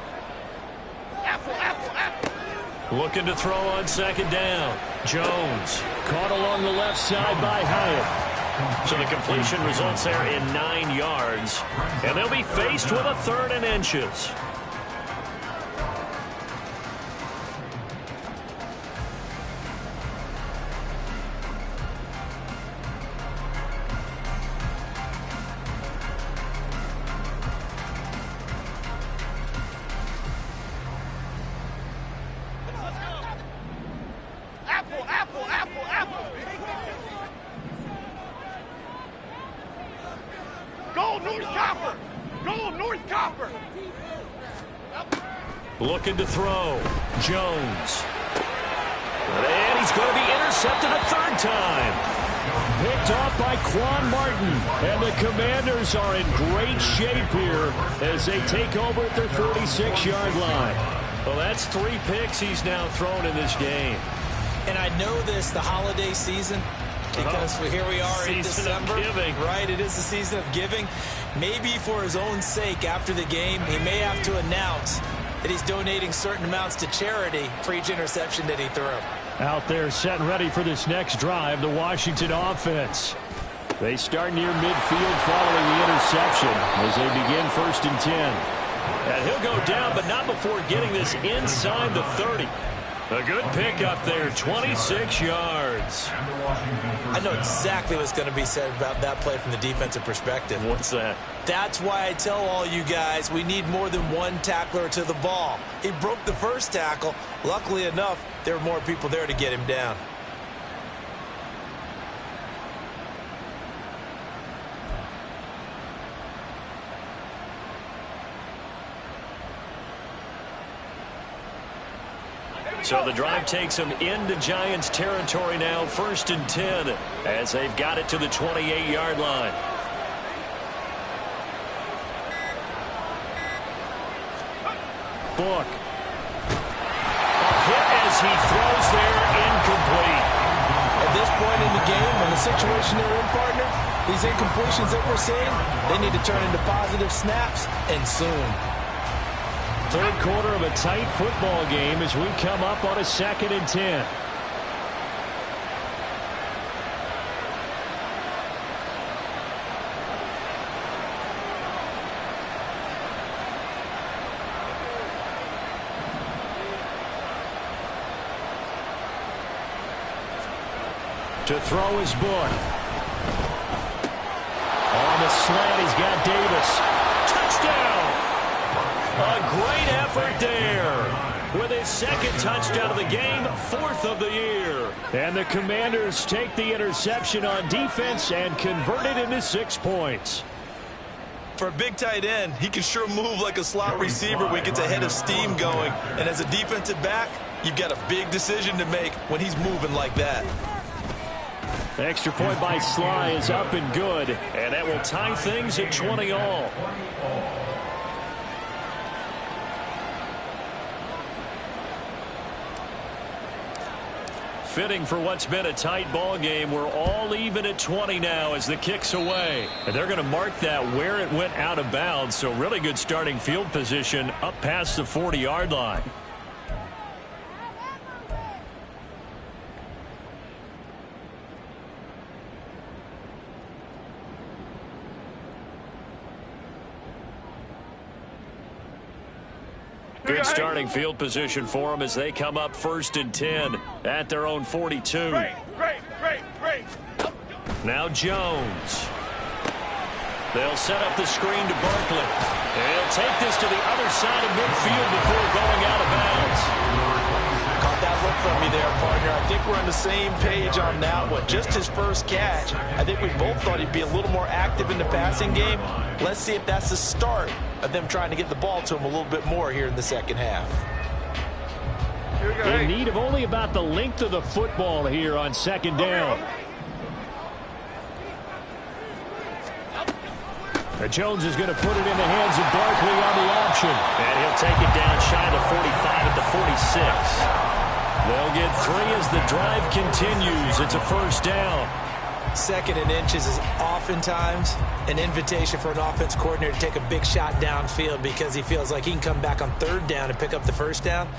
Looking to throw on second down. Jones caught along the left side by Hyatt. So the completion results there in 9 yards. And they'll be faced with a 3rd and inches. Looking to throw. Jones. And he's going to be intercepted a 3rd time. Picked off by Quan Martin. And the Commanders are in great shape here as they take over at their 46-yard line. Well, that's 3 picks he's now thrown in this game. And I know this, the holiday season, because here we are in December. Right, it is the season of giving. Maybe for his own sake after the game, he may have to announce that he's donating certain amounts to charity for each interception that he threw. Out there set and ready for this next drive, the Washington offense. They start near midfield following the interception as they begin 1st and 10. And he'll go down, but not before getting this inside the 30. A good pickup there, 26 yards. I know exactly what's going to be said about that play from the defensive perspective. What's that? That's why I tell all you guys we need more than one tackler to the ball. He broke the first tackle. Luckily enough, there were more people there to get him down. So the drive takes them into Giants territory now, 1st and 10, as they've got it to the 28-yard line. Book. A hit as he throws there, incomplete. At this point in the game, in the situation they're in, partner, these incompletions that we're seeing, they need to turn into positive snaps, and soon. 3rd quarter of a tight football game as we come up on a 2nd and 10. To throw his Book. On the slant, he's got Davis. Touchdown! A great effort there. With his 2nd touchdown of the game, 4th of the year. And the Commanders take the interception on defense and convert it into 6 points. For a big tight end, he can sure move like a slot receiver when he gets a head of steam going. And as a defensive back, you've got a big decision to make when he's moving like that. The extra point by Sly is up and good, and that will tie things at 20 all. Fitting for what's been a tight ball game. We're all even at 20 now as the kick's away. And they're going to mark that where it went out of bounds. So really good starting field position up past the 40-yard line. Good starting field position for them as they come up 1st and 10 at their own 42. Great. Now Jones. They'll set up the screen to Barkley. He'll take this to the other side of midfield before going out of bounds. Caught that look from me there, partner. I think we're on the same page on that one. Just his first catch. I think we both thought he'd be a little more active in the passing game. Let's see if that's the start of them trying to get the ball to him a little bit more here in the second half. In need of only about the length of the football here on 2nd down. Jones is going to put it in the hands of Barkley on the option. And he'll take it down shy of the 45 at the 46. They'll get 3 as the drive continues. It's a 1st down. 2nd and inches is oftentimes an invitation for an offense coordinator to take a big shot downfield because he feels like he can come back on 3rd down and pick up the 1st down.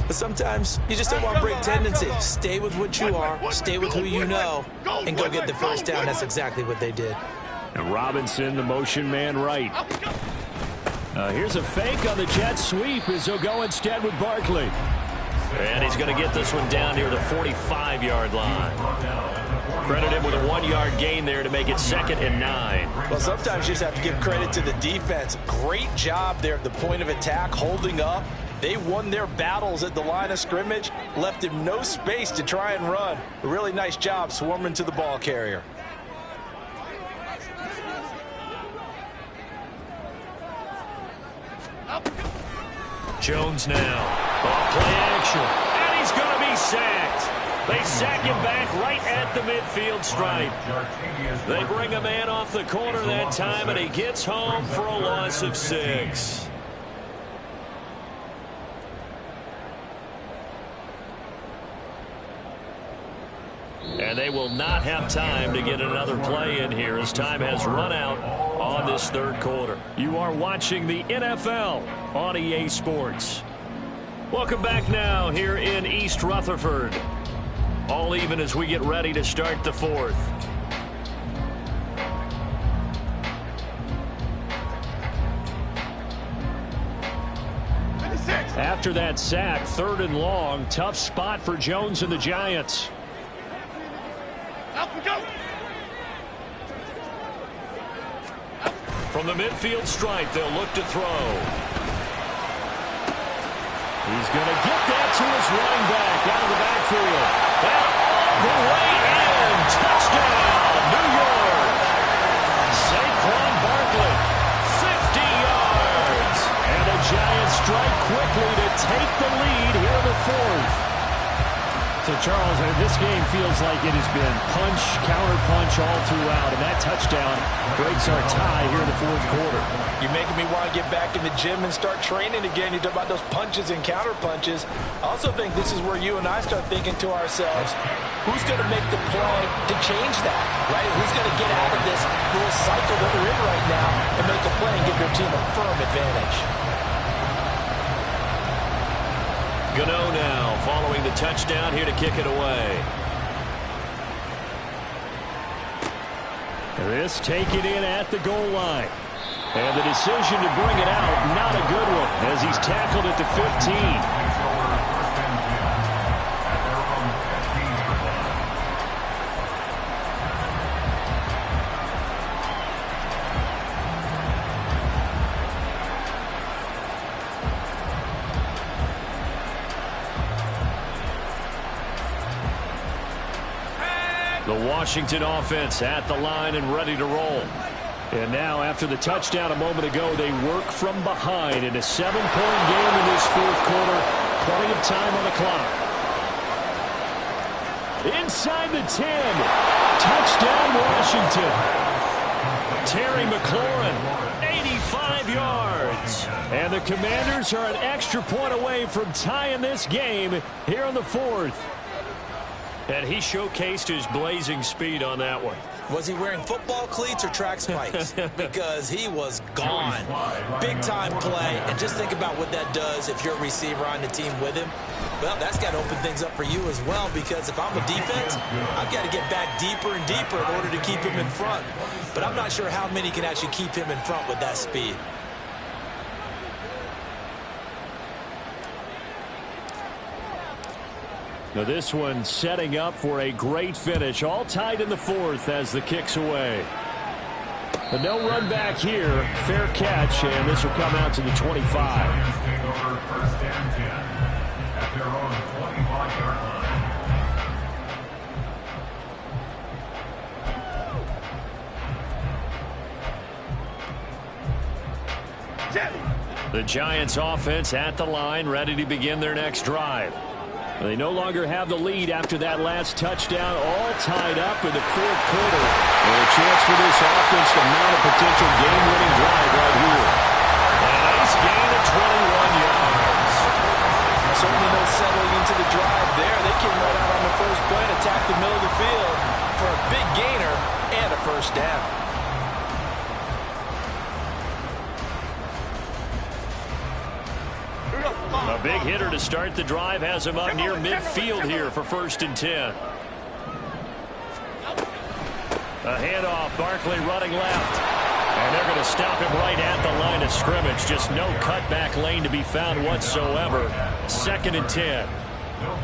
But sometimes you just don't want to break tendency. Stay with what you are, stay with who you know, and go get the 1st down. That's exactly what they did. And Robinson, the motion man right. Here's a fake on the jet sweep as he'll go instead with Barkley. And he's going to get this one down near the 45-yard line. Credit him with a 1-yard gain there to make it 2nd and 9. Well, sometimes you just have to give credit to the defense. Great job there at the point of attack, holding up. They won their battles at the line of scrimmage, left him no space to try and run. A really nice job swarming to the ball carrier. Jones now. Off play action. And he's going to be sacked. They sack him back right at the midfield stripe. They bring a man off the corner that time, and he gets home for a loss of 6. And they will not have time to get another play in here as time has run out on this 3rd quarter. You are watching the NFL on EA Sports. Welcome back now here in East Rutherford. All even as we get ready to start the 4th. After that sack, 3rd and long, tough spot for Jones and the Giants. From the midfield stripe, they'll look to throw. He's going to get that to his running back out of the backfield. And all the way in. Touchdown, New York. Saquon Barkley, 50 yards. And the Giants strike quickly to take the lead here in the 4th. So, Charles, this game feels like it has been punch, counter-punch all throughout, and that touchdown breaks our tie here in the 4th quarter. You're making me want to get back in the gym and start training again. You talk about those punches and counter-punches. I also think this is where you and I start thinking to ourselves, who's going to make the play to change that, right? Who's going to get out of this little cycle that we're in right now and make a play and give their team a firm advantage? Gano now following the touchdown here to kick it away. This taken in at the goal line. And the decision to bring it out, not a good one, as he's tackled at the 15. The Washington offense at the line and ready to roll. And now, after the touchdown a moment ago, they work from behind in a 7-point game in this fourth quarter. Plenty of time on the clock. Inside the 10. Touchdown, Washington. Terry McLaurin, 85 yards. And the Commanders are an extra point away from tying this game here in the fourth. And he showcased his blazing speed on that one. Was he wearing football cleats or track spikes? Because he was gone. Big-time play. And just think about what that does if you're a receiver on the team with him. Well, that's got to open things up for you as well, because if I'm a defense, I've got to get back deeper and deeper in order to keep him in front. But I'm not sure how many can actually keep him in front with that speed. Now this one setting up for a great finish. All tied in the fourth as the kick's away. But no run back here. Fair catch, and this will come out to the 25. Take over first and 10 at their own 25-yard line. The Giants offense at the line, ready to begin their next drive. They no longer have the lead after that last touchdown, all tied up in the fourth quarter. And a chance for this offense to mount a potential game-winning drive right here. A nice gain of 21 yards. Certainly no settling into the drive there. They came right out on the first play and attacked the middle of the field for a big gainer and a first down. A big hitter to start the drive has him up near midfield here for first and 10. A handoff, Barkley running left. And they're going to stop him right at the line of scrimmage. Just no cutback lane to be found whatsoever. Second and 10.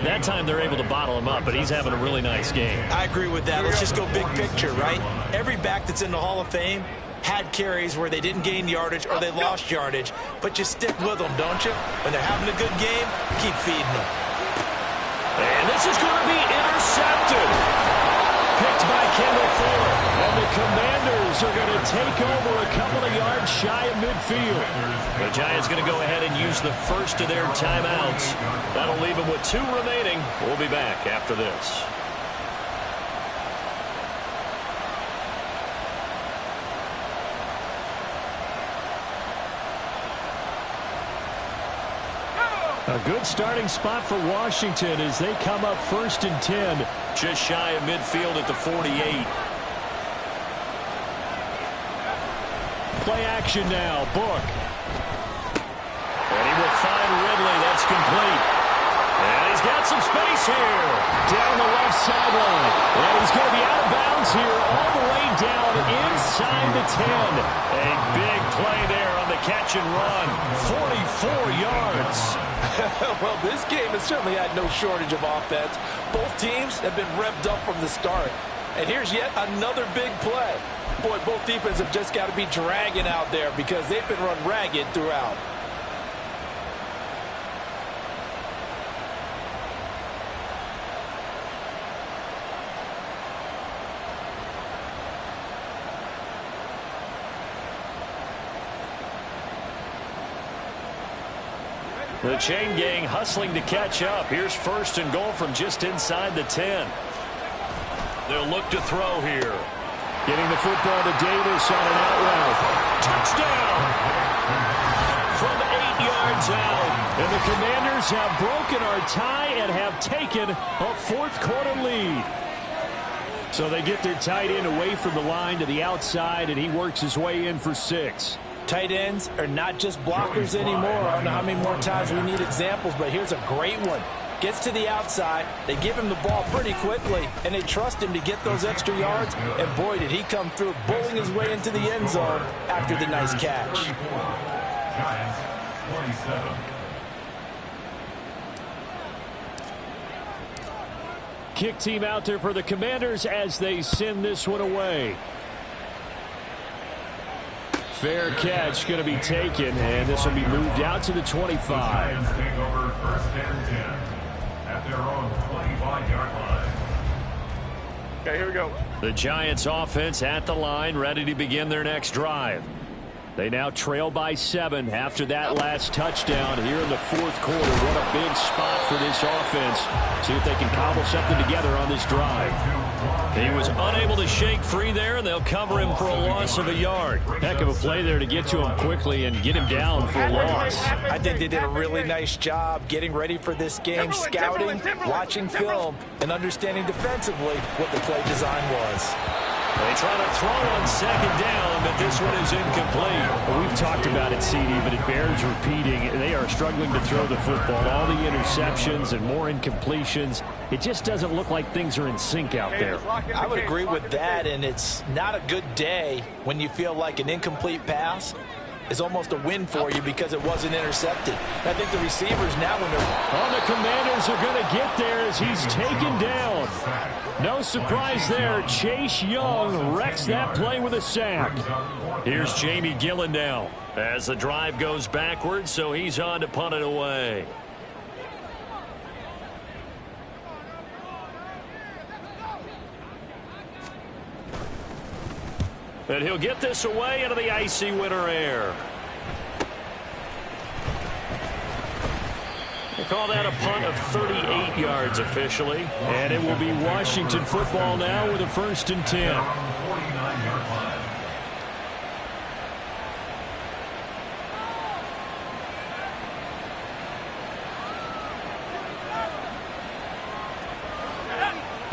That time they're able to bottle him up, but he's having a really nice game. I agree with that. Let's just go big picture, right? Every back that's in the Hall of Fame had carries where they didn't gain yardage or they lost yardage, but you stick with them, don't you? When they're having a good game, keep feeding them. And this is going to be intercepted. Picked by Kendall Fuller. And the Commanders are going to take over a couple of yards shy of midfield. The Giants going to go ahead and use the first of their timeouts. That'll leave them with 2 remaining. We'll be back after this. A good starting spot for Washington as they come up first and 10. Just shy of midfield at the 48. Play action now. Book. And he will find Ridley. That's complete. And he's got some space here. Down the left sideline. And he's going to be out of bounds here all the way down inside the 10. A big play there on the catch and run. 44 yards. Well, this game has certainly had no shortage of offense. Both teams have been revved up from the start. And here's yet another big play. Boy, both defenses have just got to be dragging out there because they've been run ragged throughout. The chain gang hustling to catch up. Here's first and goal from just inside the 10. They'll look to throw here. Getting the football to Davis on an out route. Touchdown! From 8 yards out. And the Commanders have broken our tie and have taken a fourth quarter lead. So they get their tight end away from the line to the outside, and he works his way in for 6. Tight ends are not just blockers anymore. I don't know how many more times we need examples, but here's a great one. Gets to the outside, they give him the ball pretty quickly, and they trust him to get those extra yards, and boy, did he come through, bowling his way into the end zone after the nice catch. Giants, 27. Kick team out there for the Commanders as they send this one away. Fair catch going to be taken, and this will be moved out to the 25. Giants take over first and 10 at their own 25-yard line. Okay, here we go. The Giants offense at the line, ready to begin their next drive. They now trail by 7 after that last touchdown here in the fourth quarter. What a big spot for this offense. See if they can cobble something together on this drive. He was unable to shake free there, and they'll cover him for a loss of a yard. Heck of a play there to get to him quickly and get him down for a loss. I think they did a really nice job getting ready for this game, scouting, watching film, and understanding defensively what the play design was. They try to throw on second down, but this one is incomplete. We've talked about it, CD, but it bears repeating. They are struggling to throw the football. All the interceptions and more incompletions. It just doesn't look like things are in sync out there. I would agree with that, and it's not a good day when you feel like an incomplete pass is almost a win for you because it wasn't intercepted. I think the receivers now, when they're... the Commanders are going to get there as he's taken down. No surprise there. Chase Young wrecks that play with a sack. Here's Jamie Gillen now as the drive goes backwards, so he's on to punt it away. And he'll get this away into the icy winter air. They call that a punt of 38 yards officially. And it will be Washington football now with a 1st and 10.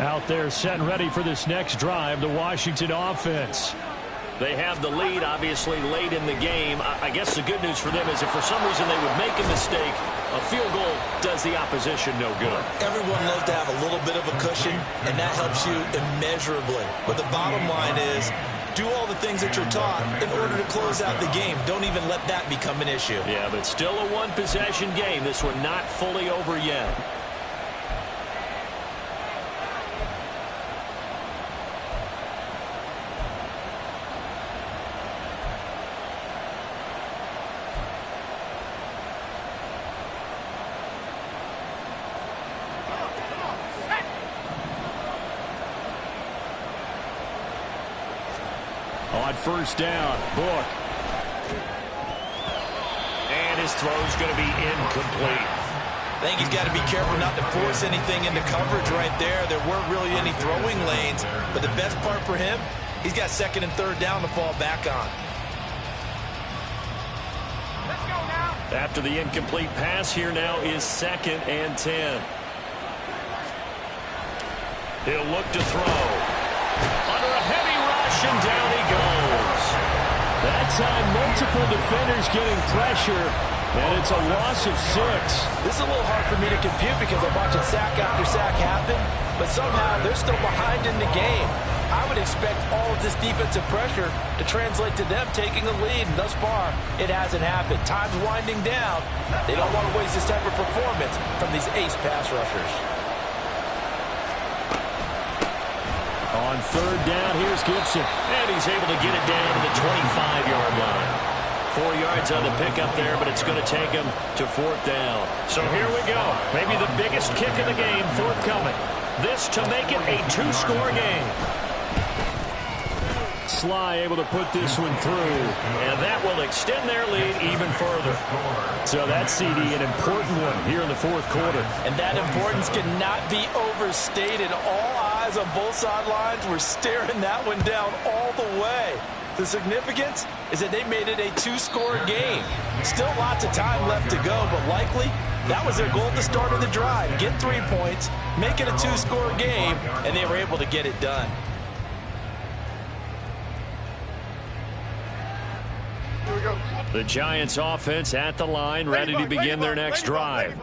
Out there set and ready for this next drive, the Washington offense. They have the lead, obviously, late in the game. I guess the good news for them is if for some reason they would make a mistake, a field goal does the opposition no good. Everyone loves to have a little bit of a cushion, and that helps you immeasurably. But the bottom line is, do all the things that you're taught in order to close out the game. Don't even let that become an issue. Yeah, but still a one-possession game. This one not fully over yet. On 1st down, Book. And his throw's going to be incomplete. I think he's got to be careful not to force anything into coverage right there. There weren't really any throwing lanes, but the best part for him, he's got 2nd and 3rd down to fall back on. Let's go now. After the incomplete pass, here now is 2nd and 10. He'll look to throw. Under a heavy rush, and down he goes. That time, multiple defenders getting pressure, and it's a loss of 6. This is a little hard for me to compute because I'm watching sack after sack happen, but somehow they're still behind in the game. I would expect all of this defensive pressure to translate to them taking a lead, and thus far, it hasn't happened. Time's winding down. They don't want to waste this type of performance from these ace pass rushers. On 3rd down, here's Gibson. And he's able to get it down to the 25-yard line. 4 yards on the pickup there, but it's going to take him to 4th down. So here we go. Maybe the biggest kick of the game forthcoming. This to make it a 2-score game. Sly able to put this one through, and that will extend their lead even further. So that's, CD, an important one here in the 4th quarter. And that importance cannot be overstated. All eyes on both sidelines were staring that one down all the way. The significance is that they made it a 2-score game. Still lots of time left to go, but likely that was their goal at the start of the drive. Get 3 points, make it a 2-score game, and they were able to get it done. The Giants offense at the line, ready to begin their next drive.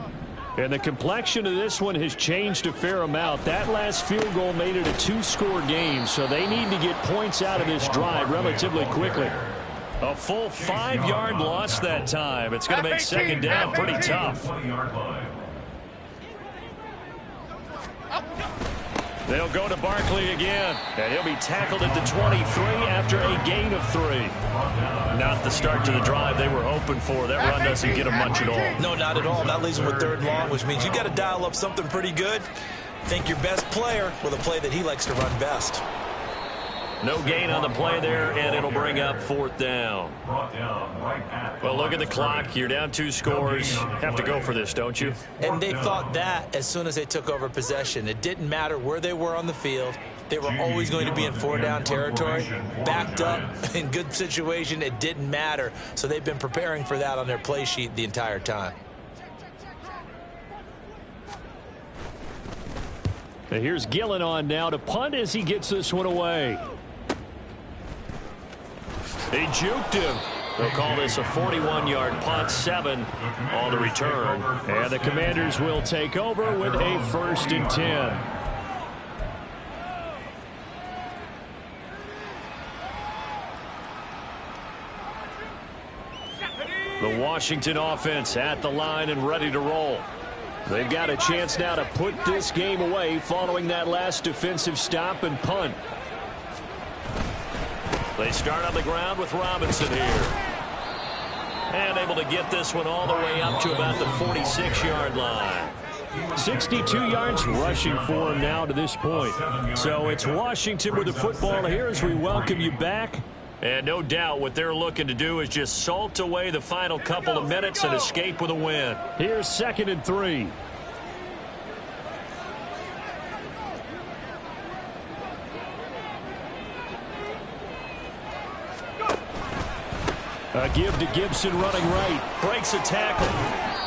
And the complexion of this one has changed a fair amount. That last field goal made it a 2-score game, so they need to get points out of this drive relatively quickly. A full 5-yard loss that time. It's going to make 2nd down pretty tough. They'll go to Barkley again, and he'll be tackled at the 23 after a gain of 3. Not the start to the drive they were hoping for. That run doesn't get them much at all. No, not at all. That leaves them with 3rd and long, which means you got to dial up something pretty good. Think your best player with a play that he likes to run best. No gain on the play there, and it'll bring up 4th down. Well, look at the clock. You're down 2 scores. Have to go for this, don't you? And they thought that as soon as they took over possession. It didn't matter where they were on the field. They were always going to be in 4-down territory. Backed up, in good situation, it didn't matter. So they've been preparing for that on their play sheet the entire time. And here's Gillen on now to punt as he gets this one away. He juked him. They'll call this a 41-yard punt, 7 on the return. And the Commanders will take over with a 1st and 10. The Washington offense at the line and ready to roll. They've got a chance now to put this game away following that last defensive stop and punt. They start on the ground with Robinson here. And able to get this one all the way up to about the 46-yard line. 62 yards rushing for him now to this point. So it's Washington with the football here as we welcome you back. And no doubt what they're looking to do is just salt away the final couple of minutes and escape with a win. Here's 2nd and 3. A give to Gibson running right. Breaks a tackle.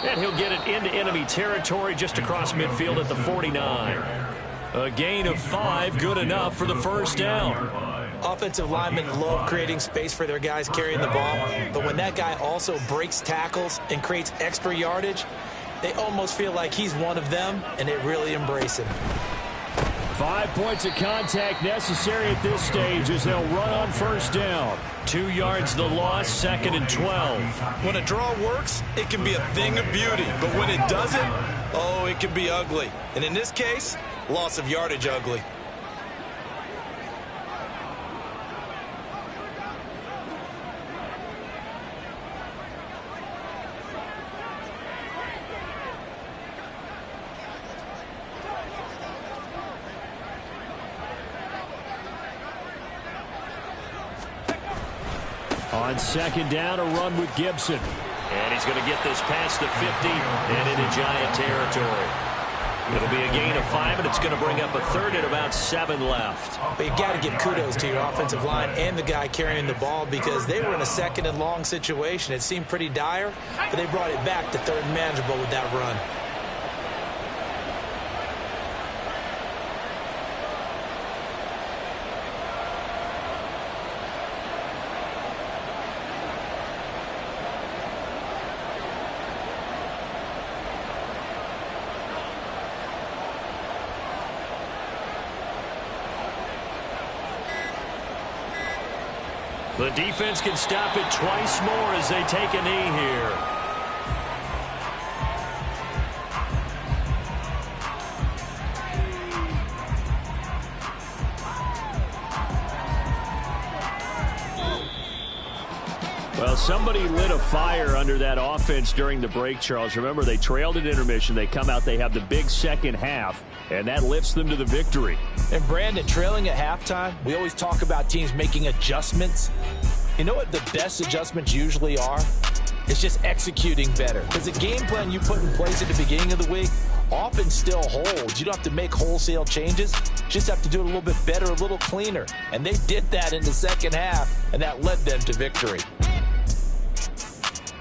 And he'll get it into enemy territory just across midfield at the 49. A gain of 5, good enough for the 1st down. Offensive linemen love creating space for their guys carrying the ball. But when that guy also breaks tackles and creates extra yardage, they almost feel like he's one of them, and they really embrace him. 5 points of contact necessary at this stage as they'll run on 1st down. 2 yards the loss, 2nd and 12. When a draw works, it can be a thing of beauty. But when it doesn't, oh, it can be ugly. And in this case, loss of yardage ugly. On 2nd down, a run with Gibson. And he's going to get this past the 50 and into Giant territory. It'll be a gain of 5, and it's going to bring up a 3rd and about 7 left. But you've got to give kudos to your offensive line and the guy carrying the ball because they were in a 2nd and long situation. It seemed pretty dire, but they brought it back to 3rd and manageable with that run. The defense can stop it twice more as they take a knee here. Well, somebody lit a fire under that offense during the break, Charles. Remember, they trailed at intermission. They come out, they have the big second half, and that lifts them to the victory. And, Brandon, trailing at halftime, we always talk about teams making adjustments. You know what the best adjustments usually are? It's just executing better. Because the game plan you put in place at the beginning of the week often still holds. You don't have to make wholesale changes. You just have to do it a little bit better, a little cleaner. And they did that in the second half, and that led them to victory.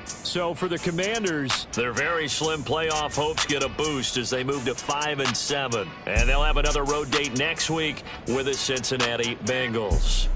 So for the Commanders, their very slim playoff hopes get a boost as they move to 5-7. And they'll have another road date next week with the Cincinnati Bengals.